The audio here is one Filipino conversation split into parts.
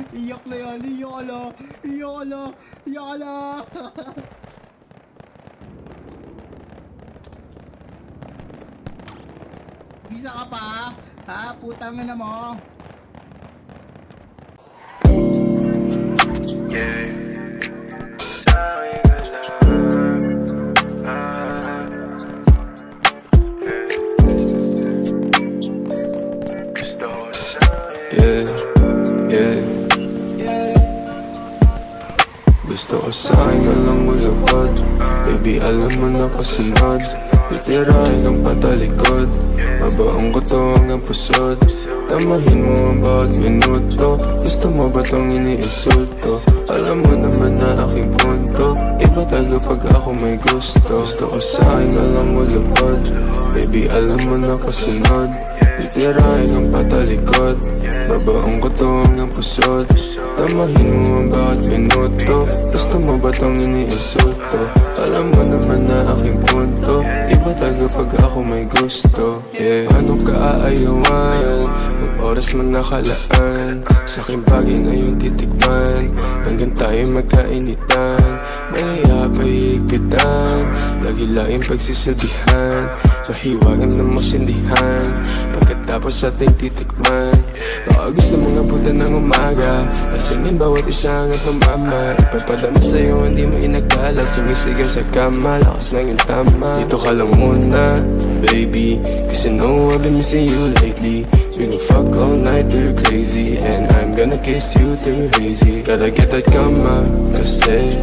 Iyak na yan, iyak ka na, iyak ka na, iyak ka na. Bisa ka pa? Ha? Putang na mo. Gusto ko sa'kin ka lang mulupad. Baby, alam mo na kasunod. Titirahin kang patalikod. Babaong ko to hanggang pusod. Tamahin mo ang bawat minuto. Gusto mo ba tong iniinsulto? Alam mo naman na aking punto. Iba tayo pag ako may gusto. Gusto ko sa'kin ka lang mulupad. Baby, alam mo na kasunod. Titirahin kang patalikod. Babaong ko to hanggang pusod. Tamahin mo ang bawat minuto. Gusto mo ba tong iniinsulto? Alam mo naman na aking punto. Iba tayo pag ako may gusto. Paano ka aayawan? Ang oras man nakalaan. Sa aking bagay na yung titikman. Hanggang tayo magkainitan. Mahiya pa higpitan. Lagi laing pagsisilbihan. Mahiwagan ng masindihan. Pagkatapos ating titikman. Baka gusto mga buta ng umaga. Asingin bawat isa hanggang tumama. Ipapadama sa'yo hindi mo inagdala. Sumisigaw sa kama, lakas lang yung tama. Dito ka lang muna, baby. Cause you know I've been missing you lately. We gon' fuck all night till you're crazy. And I'm gonna kiss you till you're hazy. Gotta get that kama, kasi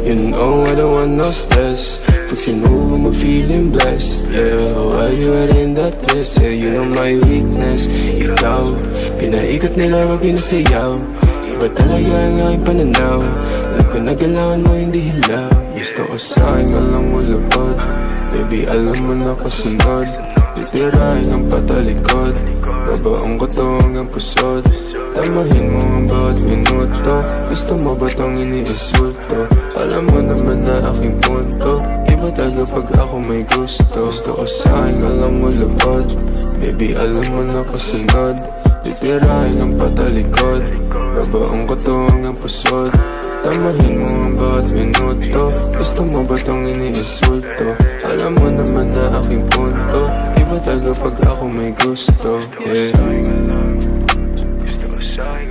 you know I don't want no stress. If you know I'm feeling blessed. Yeah, while you were in that place. Yeah, you know my weakness. Ikaw, pinaikot nila o pinasayaw. Iba talaga ang aking pananaw. Alam ko na galawan mo hindi hilaw. Gusto ko sa'kin ka lang mulupad. Baby, alam mo na kasunod. Titirahin ang patalikod. Babaong ko to hanggang pusod. Tamahin mo ang bawat minuto. Gusto mo ba tong iniinsulto? Alam mo naman na aking punto. Iba tayo pag ako may gusto. Gusto ko sa'kin ka lang mulupad. Baby, alam mo na kasunod. Titirahin ang patalikod. Babaong ko to hanggang pusod. Tamahin mo ang bawat minuto. Gusto mo ba tong iniinsulto? Alam mo naman na aking punto. Iba tayo pag ako may gusto. Yeah. Gusto ko sa'kin